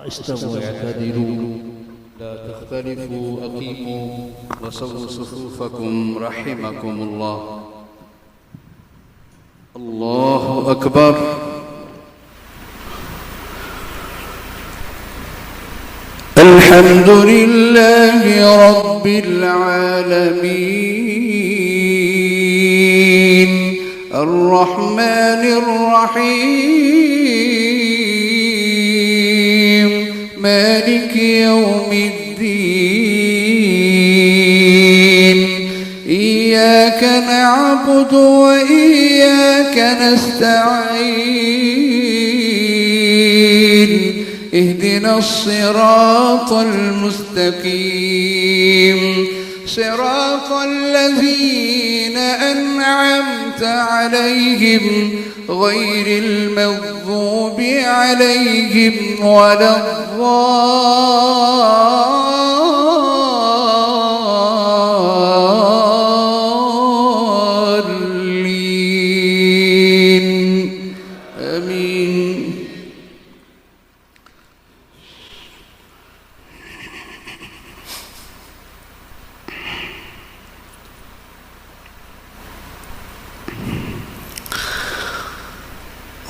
استووا اعتدلوا لا تختلفوا أقيموا وصلوا صفوفكم رحمكم الله. الله أكبر. الحمد لله رب العالمين الرحمن الرحيم مالك يوم الدين إياك نعبد وإياك نستعين اهدنا الصراط المستقيم صراط الذين أنعمت عليهم غير المغضوب عليهم ولا الضالين آمين.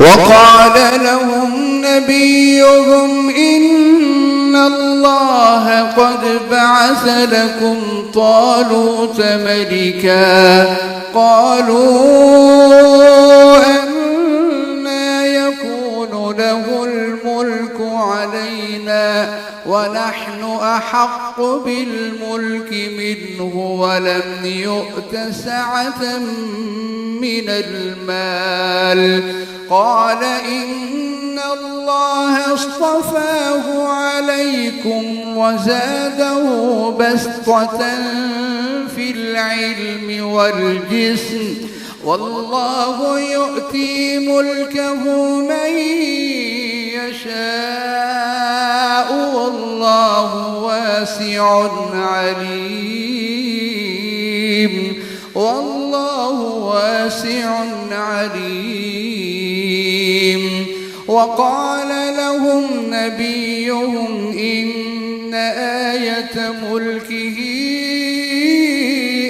وقال لهم نبيهم إن الله قد بعث لكم طالوت ملكا قالوا أنى يكون له الملك علينا ونحن أحق بالملك منه ولم يؤت سعة من المال قال إن الله اصطفاه عليكم وزاده بسطة في العلم والجسم والله يؤتي ملكه من يشاء والله واسع عليم والله واسع عليم. وقال لهم نبيهم إن آية ملكه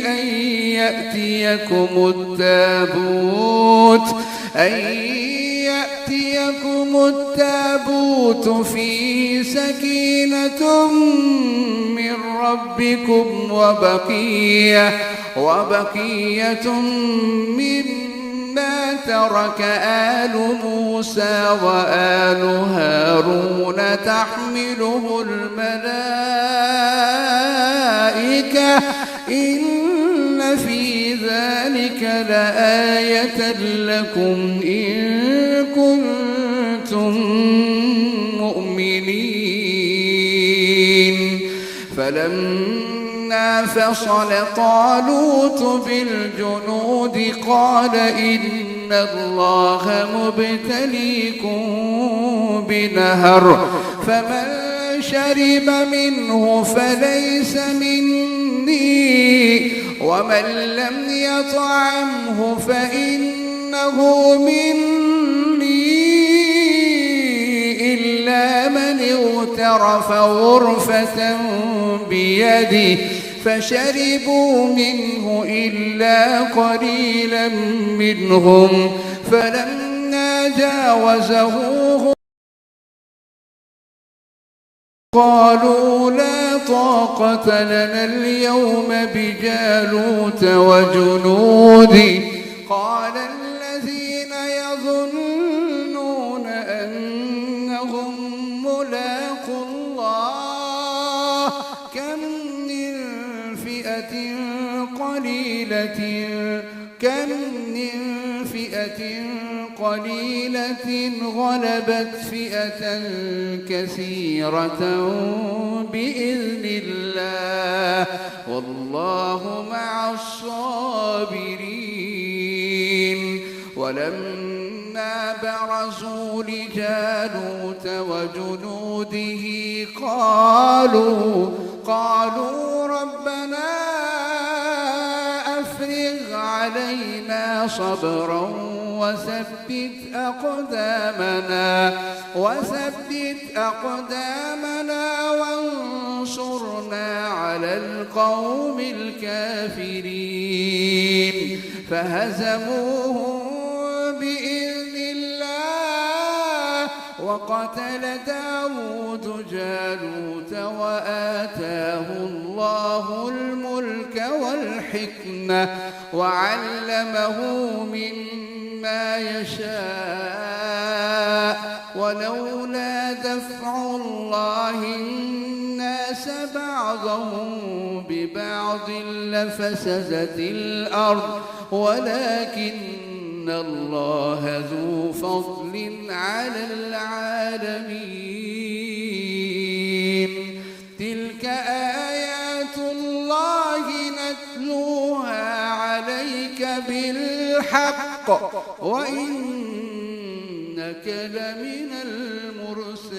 أن يأتيكم التابوت فيه سكينة من ربكم وبقية مما ترك آل موسى وآل هارون تحمله الملائكة إن في ذلك لآية لكم إن كنتم مؤمنين. فلما فصل طالوت بالجنود قال إن الله مبتليكم بنهر فمن شرب منه فليس مني ومن لم يطعمه فإنه مني إلا من اغترف غرفة بيده فشربوا منه إلا قليلا منهم فلما جاوزه قالوا لا طاقة لنا اليوم بجالوت وجنوده قال الذين يظنون أنهم ملاقو الله كم من فئة قليلة غلبت فئة كثيرة بإذن الله والله مع الصابرين. ولما برزوا لجالوت وجنوده قالوا ربنا أفرغ علينا صبرا وثبت أقدامنا وانصرنا على القوم الكافرين فهزموهم بإذن الله وقتل داود جالوت وآتاه الله الملك والحكمة وعلمه مما يشاء ولولا دفع الله الناس بعضهم ببعض لفسدت الأرض ولكن الله ذو فضل على العالمين تلك آيات الله نتلوها عليك بالحق وإنك لمن المرسلين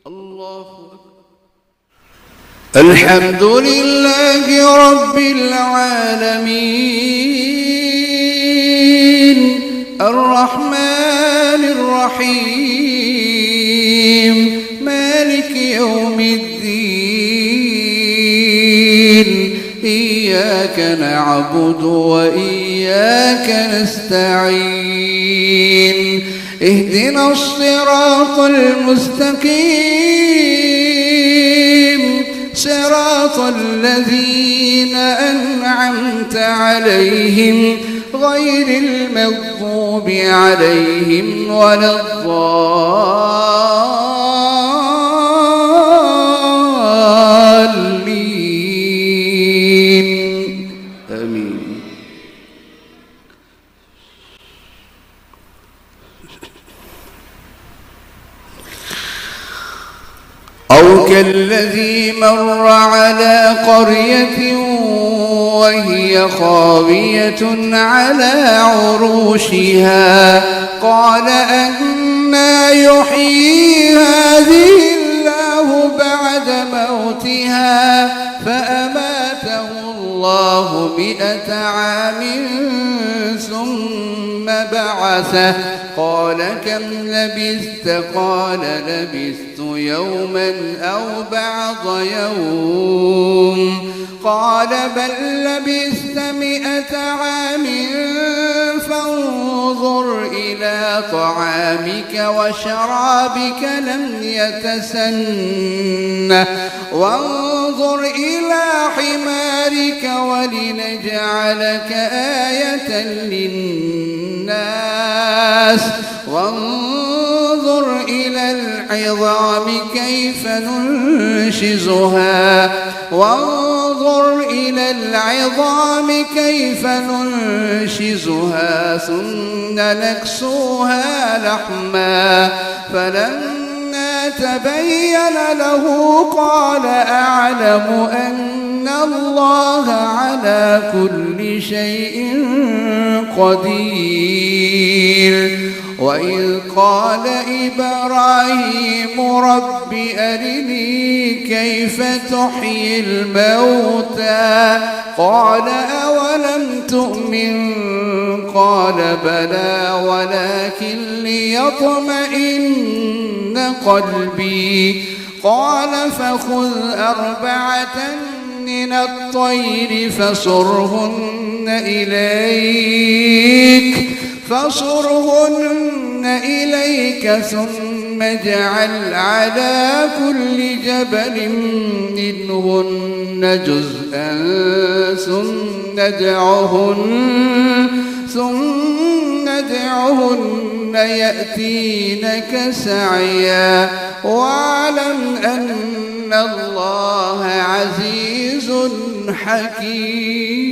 الله أكبر. الحمد لله رب العالمين الرحمن الرحيم مالك يوم الدين إياك نعبد وإياك نستعين اهدنا الصراط المستقيم صراط الذين أنعمت عليهم غير المغضوب عليهم ولا الضالين آمين. أو كالذي مر على قرية وهي خاوية على عروشها قال أنى يحيي هذه الله بعد موتها فأماته الله 100 عام ثم بعثه قال كم لبثت قال لبثت يوما أو بعض يوم قال بل لبثت 100 عام فانظر إلى طعامك وشرابك لم يتسنه وانظر إلى حمارك ولنجعلك آية للناس وانظر إلى العظام كيف ننشزها ثم نكسوها لحما فلما تبين له قال أعلم أن الله على كل شيء قدير. وإذ قال إبراهيم رب أرني كيف تحيي الموتى قال أولم تؤمن قال بلى ولكن ليطمئن قلبي قال فخذ 4 من الطير فصرهن إليك ثم اجعل على كل جبل منهن جزءا ثم ادعهن يأتينك سعيا واعلم أن الله عزيز حكيم.